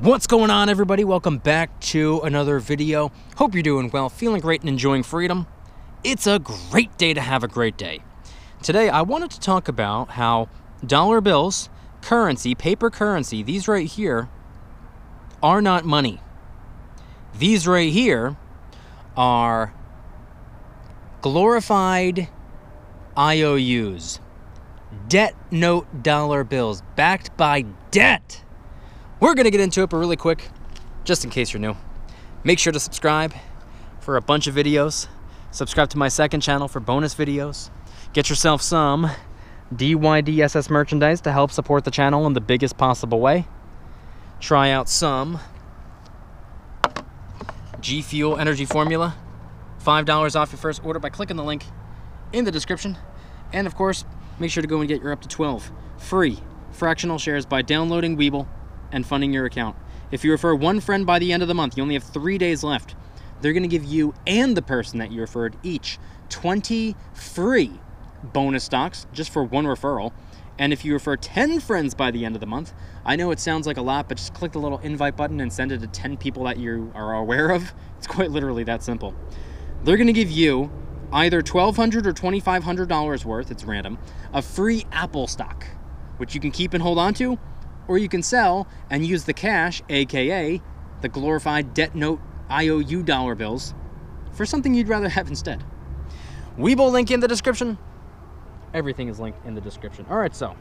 What's going on, everybody? Welcome back to another video. Hope you're doing well, feeling great, and enjoying freedom. It's a great day to have a great day. Today, I wanted to talk about how dollar bills, currency, paper currency, these right here are not money. These right here are glorified IOUs, debt note dollar bills backed by debt. We're going to get into it, but really quick, just in case you're new, make sure to subscribe for a bunch of videos. Subscribe to my second channel for bonus videos. Get yourself some DYDSS merchandise to help support the channel in the biggest possible way. Try out some G Fuel Energy Formula. $5 off your first order by clicking the link in the description. And of course, make sure to go and get your up to 12 free fractional shares by downloading Weeble and funding your account. If you refer one friend by the end of the month, you only have 3 days left. They're going to give you and the person that you referred each 20 free bonus stocks just for one referral. And if you refer 10 friends by the end of the month, I know it sounds like a lot, but just click the little invite button and send it to 10 people that you are aware of. It's quite literally that simple. They're going to give you either $1,200 or $2,500 worth, it's random, of free Apple stock, which you can keep and hold on to, or you can sell and use the cash, aka the glorified debt note IOU dollar bills, for something you'd rather have instead. Weeble link in the description. Everything is linked in the description. All right, so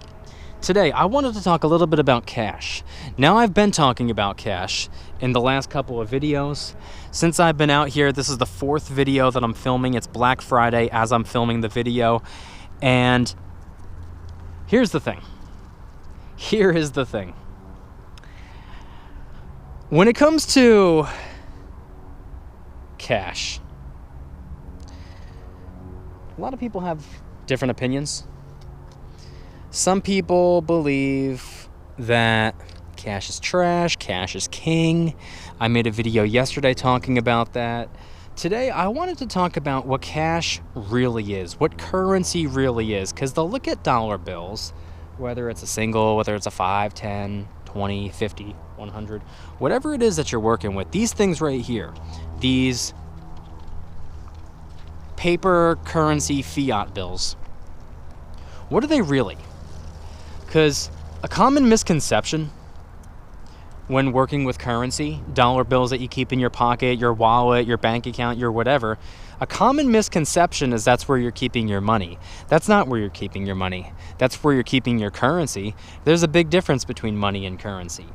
today I wanted to talk a little bit about cash. Now, I've been talking about cash in the last couple of videos. Since I've been out here, this is the 4th video that I'm filming. It's Black Friday as I'm filming the video. And here's the thing. Here is the thing. When it comes to cash, a lot of people have different opinions. Some people believe that cash is trash, cash is king. I made a video yesterday talking about that. Today, I wanted to talk about what cash really is, what currency really is, because they'll look at dollar bills, whether it's a single, whether it's a 5, 10, 20, 50, 100, whatever it is that you're working with, these things right here, these paper currency fiat bills, what are they really? Because a common misconception when working with currency, dollar bills that you keep in your pocket, your wallet, your bank account, your whatever, a common misconception is that's where you're keeping your money. That's not where you're keeping your money. That's where you're keeping your currency. There's a big difference between money and currency.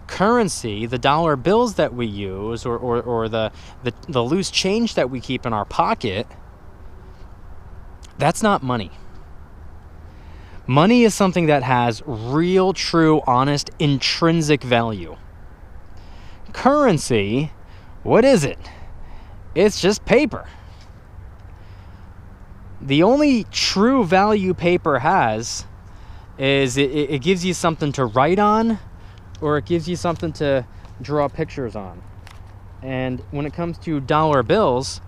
Currency, the dollar bills that we use, or the loose change that we keep in our pocket, that's not money. Money is something that has real, true, honest, intrinsic value. Currency, what is it? It's just paper. The only true value paper has is it gives you something to write on, or it gives you something to draw pictures on. And when it comes to dollar bills,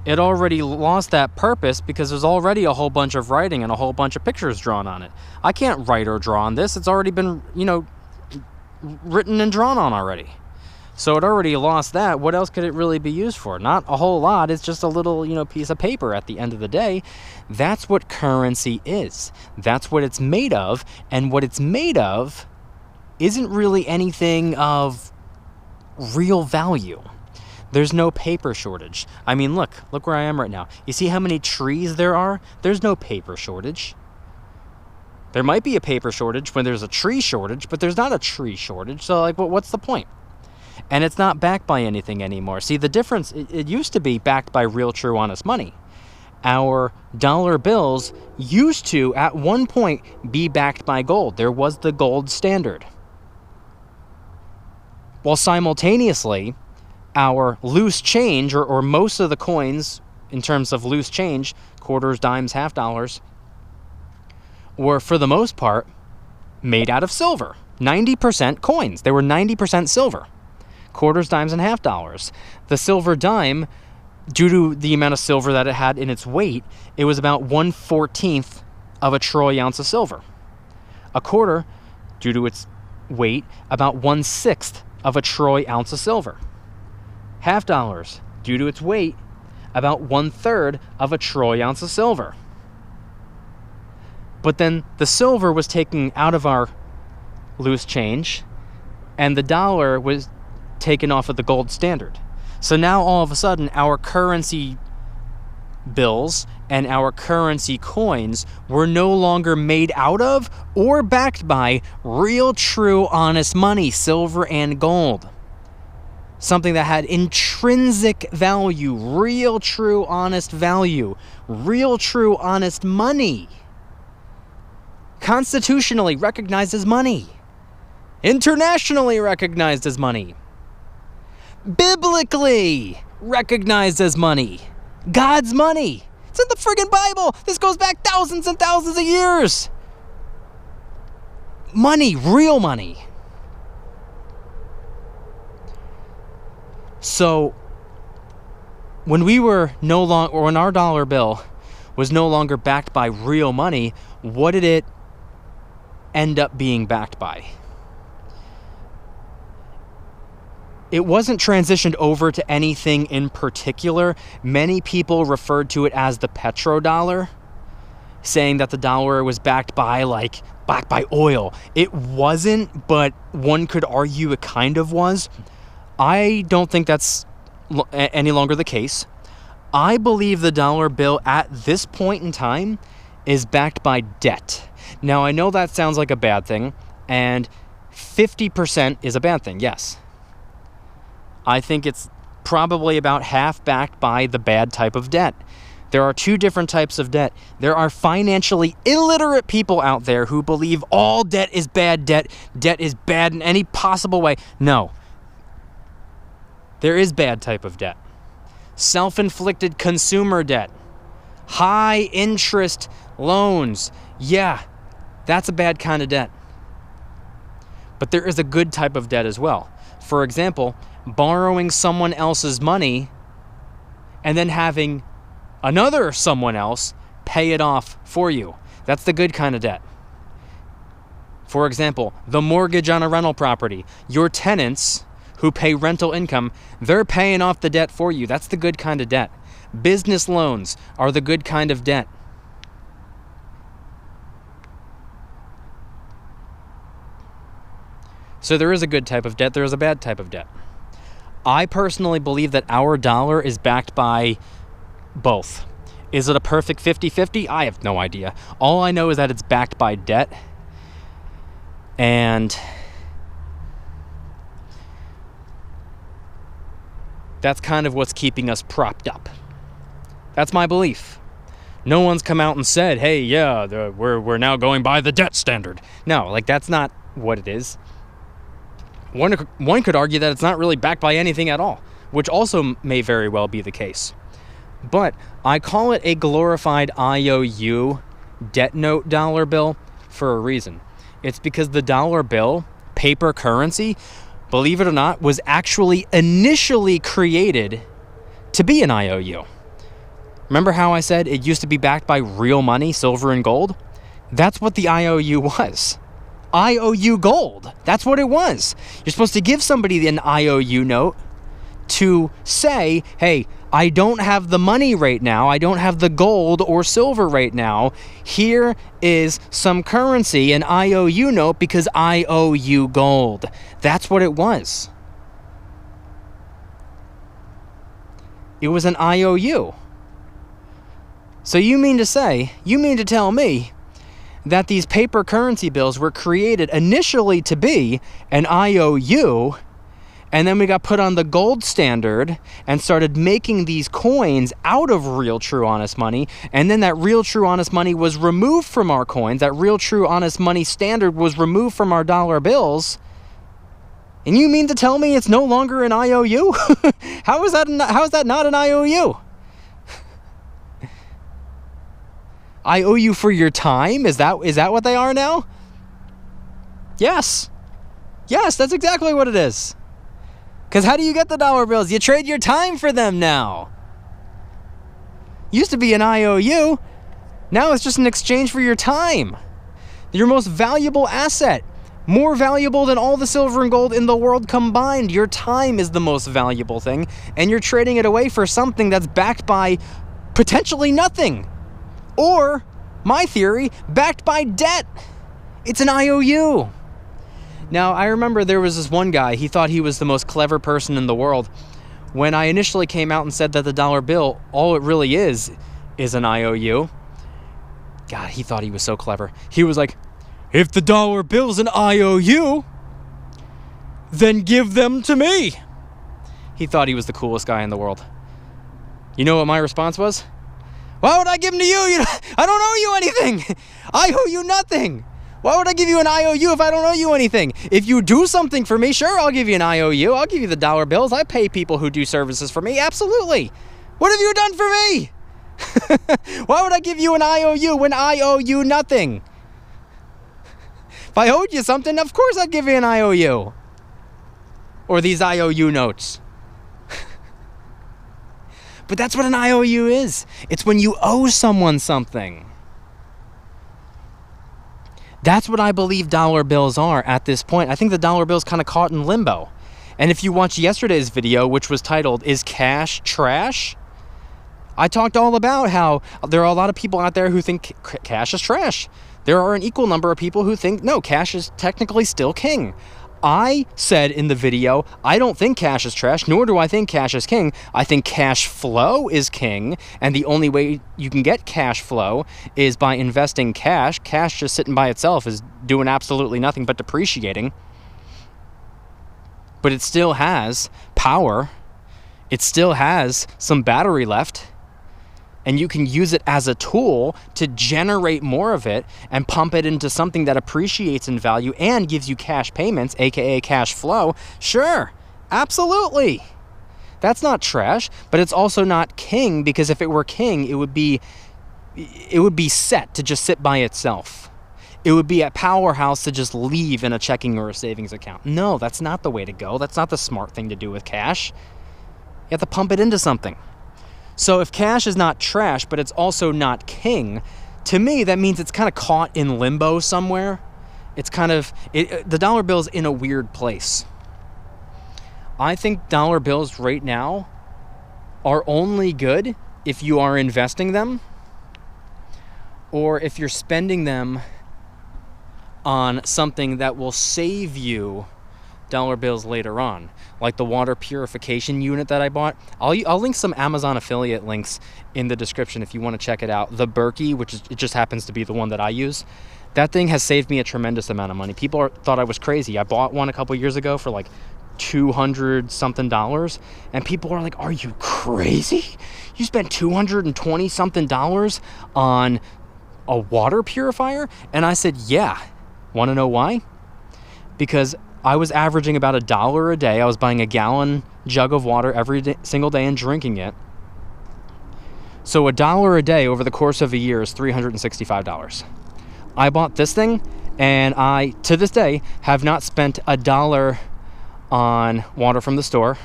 it already lost that purpose because there's already a whole bunch of writing and a whole bunch of pictures drawn on it. I can't write or draw on this. It's already been, written and drawn on already. So it already lost that. What else could it really be used for? Not a whole lot. It's just a little, piece of paper at the end of the day. That's what currency is. That's what it's made of. And what it's made of isn't really anything of real value. There's no paper shortage. I mean, look where I am right now. You see how many trees there are? There's no paper shortage. There might be a paper shortage when there's a tree shortage, but there's not a tree shortage. So, what's the point? And it's not backed by anything anymore. See, the difference, it used to be backed by real, true, honest money. Our dollar bills used to, at one point, be backed by gold. There was the gold standard. While simultaneously, our loose change, or most of the coins, in terms of loose change, quarters, dimes, half dollars, were, for the most part, made out of silver. 90% coins. They were 90% silver. Quarters, dimes, and half dollars. The silver dime, due to the amount of silver that it had in its weight, it was about 1/14 of a troy ounce of silver. A quarter, due to its weight, about 1/6 of a troy ounce of silver. Half dollars, due to its weight, about 1/3 of a troy ounce of silver. But then the silver was taken out of our loose change, and the dollar was taken off of the gold standard. So now all of a sudden our currency bills and our currency coins were no longer made out of or backed by real, true, honest money, silver and gold. Something that had intrinsic value, real, true, honest value, real, true, honest money. Constitutionally recognized as money. Internationally recognized as money. Biblically recognized as money. God's money. It's in the friggin' Bible. This goes back thousands and thousands of years. Money, real money. So when when our dollar bill was no longer backed by real money, what did it end up being backed by? It wasn't transitioned over to anything in particular. Many people referred to it as the petrodollar, saying that the dollar was backed by oil. It wasn't, but one could argue it kind of was. I don't think that's any longer the case. I believe the dollar bill at this point in time is backed by debt. Now, I know that sounds like a bad thing, and 50% is a bad thing, yes. I think it's probably about half backed by the bad type of debt. There are two different types of debt. There are financially illiterate people out there who believe all debt is bad debt. Debt is bad in any possible way. No. There is bad type of debt. Self-inflicted consumer debt. High interest loans. Yeah, that's a bad kind of debt. But there is a good type of debt as well. For example, borrowing someone else's money and then having another someone else pay it off for you. That's the good kind of debt. For example, the mortgage on a rental property. Your tenants who pay rental income, they're paying off the debt for you. That's the good kind of debt. Business loans are the good kind of debt. So there is a good type of debt, there is a bad type of debt. I personally believe that our dollar is backed by both. Is it a perfect 50-50? I have no idea. All I know is that it's backed by debt. And that's kind of what's keeping us propped up. That's my belief. No one's come out and said, hey, yeah, we're now going by the debt standard. No, that's not what it is. One could argue that it's not really backed by anything at all, which also may very well be the case. But I call it a glorified IOU debt note dollar bill for a reason. It's because the dollar bill, paper currency, believe it or not, was actually initially created to be an IOU. Remember how I said it used to be backed by real money, silver and gold? That's what the IOU was. IOU gold. That's what it was. You're supposed to give somebody an IOU note to say, hey, I don't have the money right now. I don't have the gold or silver right now. Here is some currency, an IOU note, because I owe you gold. That's what it was. It was an IOU. So you mean to tell me that these paper currency bills were created initially to be an IOU, and then we got put on the gold standard and started making these coins out of real, true, honest money, and then that real, true, honest money was removed from our coins, that real, true, honest money standard was removed from our dollar bills, and you mean to tell me it's no longer an IOU? How is that not an IOU? I owe you for your time? Is that what they are now? Yes. Yes, that's exactly what it is. Because how do you get the dollar bills? You trade your time for them now. Used to be an IOU. Now it's just an exchange for your time. Your most valuable asset. More valuable than all the silver and gold in the world combined. Your time is the most valuable thing, and you're trading it away for something that's backed by potentially nothing. Or, my theory, backed by debt. It's an IOU. Now, I remember there was this one guy, he thought he was the most clever person in the world. When I initially came out and said that the dollar bill, all it really is an IOU. God, he thought he was so clever. He was like, if the dollar bill's an IOU, then give them to me. He thought he was the coolest guy in the world. You know what my response was? Why would I give them to you? I don't owe you anything. I owe you nothing. Why would I give you an IOU if I don't owe you anything? If you do something for me, sure, I'll give you an IOU. I'll give you the dollar bills. I pay people who do services for me. Absolutely. What have you done for me? Why would I give you an IOU when I owe you nothing? If I owed you something, of course I'd give you an IOU. Or these IOU notes. But that's what an IOU is. It's when you owe someone something. That's what I believe dollar bills are at this point. I think the dollar bill's kind of caught in limbo. And if you watched yesterday's video, which was titled, Is Cash Trash? I talked all about how there are a lot of people out there who think cash is trash. There are an equal number of people who think, no, cash is technically still king. I said in the video, I don't think cash is trash, nor do I think cash is king. I think cash flow is king, and the only way you can get cash flow is by investing cash. Cash just sitting by itself is doing absolutely nothing but depreciating. But it still has power. It still has some battery left. And you can use it as a tool to generate more of it and pump it into something that appreciates in value and gives you cash payments, aka cash flow. Sure, absolutely. That's not trash, but it's also not king, because if it were king, it would be set to just sit by itself. It would be a powerhouse to just leave in a checking or a savings account. No, that's not the way to go. That's not the smart thing to do with cash. You have to pump it into something. So if cash is not trash, but it's also not king, to me, that means it's kind of caught in limbo somewhere. It's kind of, the dollar bill's in a weird place. I think dollar bills right now are only good if you are investing them, or if you're spending them on something that will save you dollar bills later on, like the water purification unit that I bought. I'll link some Amazon affiliate links in the description if you want to check it out. The Berkey, it just happens to be the one that I use. That thing has saved me a tremendous amount of money. People thought I was crazy. I bought one a couple years ago for like $200 something, and people are like, "Are you crazy? You spent $220 something on a water purifier?" And I said, "Yeah." Want to know why? Because I was averaging about $1 a day. I was buying a gallon jug of water every single day and drinking it. So $1 a day over the course of a year is $365. I bought this thing, and I, to this day, have not spent $1 on water from the store.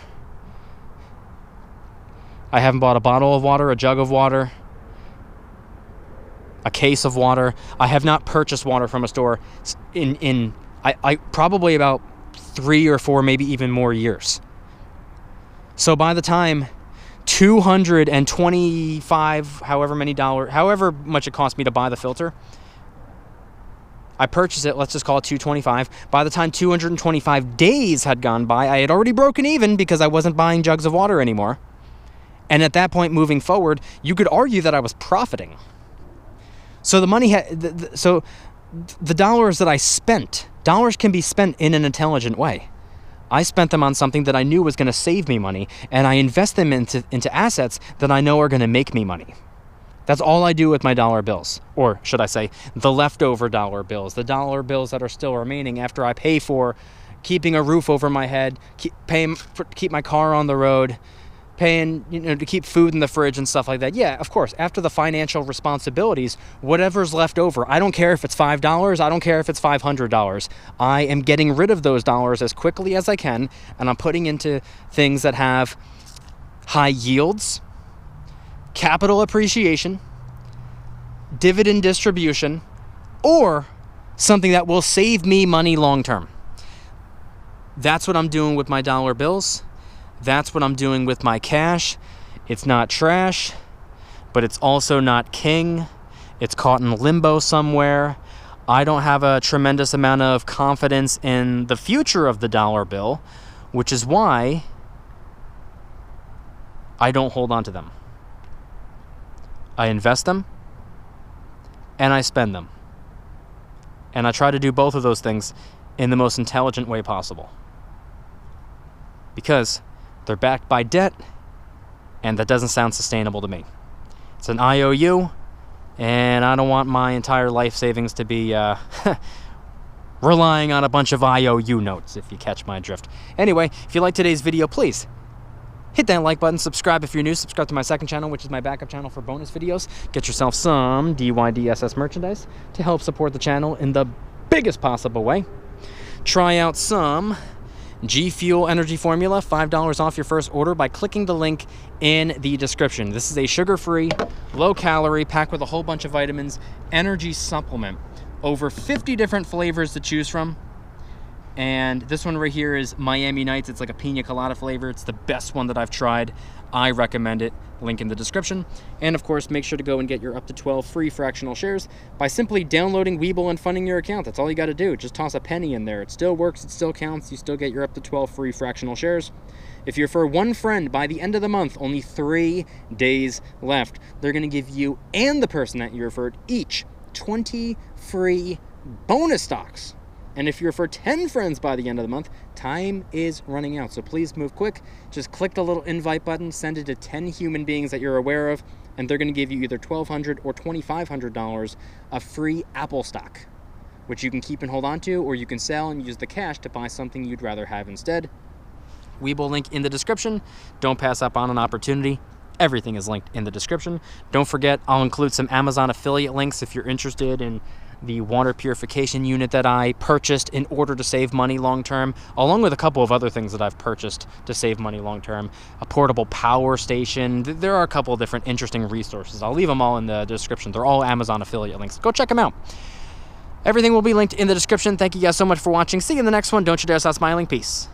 I haven't bought a bottle of water, a jug of water, a case of water. I have not purchased water from a store in I probably about 3 or 4, maybe even more years. So by the time $225, however much it cost me to buy the filter, I purchased it, let's just call it $225. By the time 225 days had gone by, I had already broken even because I wasn't buying jugs of water anymore. And at that point, moving forward, you could argue that I was profiting. So the money the dollars that I spent, dollars can be spent in an intelligent way. I spent them on something that I knew was going to save me money, and I invest them into assets that I know are going to make me money. That's all I do with my dollar bills, or should I say, the leftover dollar bills, the dollar bills that are still remaining after I pay for keeping a roof over my head, keep my car on the road, paying, to keep food in the fridge and stuff like that. Yeah, of course, after the financial responsibilities, whatever's left over, I don't care if it's $5, I don't care if it's $500. I am getting rid of those dollars as quickly as I can, and I'm putting into things that have high yields, capital appreciation, dividend distribution, or something that will save me money long term. That's what I'm doing with my dollar bills. That's what I'm doing with my cash. It's not trash, but it's also not king. It's caught in limbo somewhere. I don't have a tremendous amount of confidence in the future of the dollar bill, which is why I don't hold on to them. I invest them and I spend them. And I try to do both of those things in the most intelligent way possible. Because they're backed by debt, and that doesn't sound sustainable to me. It's an IOU, and I don't want my entire life savings to be relying on a bunch of IOU notes, if you catch my drift. Anyway, if you like today's video, please hit that like button, subscribe if you're new, subscribe to my second channel, which is my backup channel for bonus videos. Get yourself some DYDSS merchandise to help support the channel in the biggest possible way. Try out some G Fuel energy formula, $5 off your first order by clicking the link in the description. This is a sugar-free, low-calorie, packed with a whole bunch of vitamins, energy supplement. Over 50 different flavors to choose from. And this one right here is Miami Nights. It's like a pina colada flavor. It's the best one that I've tried. I recommend it. Link in the description. And of course, make sure to go and get your up to 12 free fractional shares by simply downloading Webull and funding your account. That's all you got to do. Just toss a penny in there. It still works. It still counts. You still get your up to 12 free fractional shares. If you refer one friend by the end of the month, only 3 days left, they're going to give you and the person that you referred each 20 free bonus stocks. And if you refer 10 friends by the end of the month, time is running out. So please move quick. Just click the little invite button, send it to 10 human beings that you're aware of, and they're going to give you either $1,200 or $2,500 of free Apple stock, which you can keep and hold on to, or you can sell and use the cash to buy something you'd rather have instead. Webull link in the description. Don't pass up on an opportunity. Everything is linked in the description. Don't forget, I'll include some Amazon affiliate links if you're interested in the water purification unit that I purchased in order to save money long term, along with a couple of other things that I've purchased to save money long term. A portable power station. There are a couple of different interesting resources. I'll leave them all in the description. They're all Amazon affiliate links. Go check them out. Everything will be linked in the description. Thank you guys so much for watching. See you in the next one. Don't you dare stop smiling. Peace.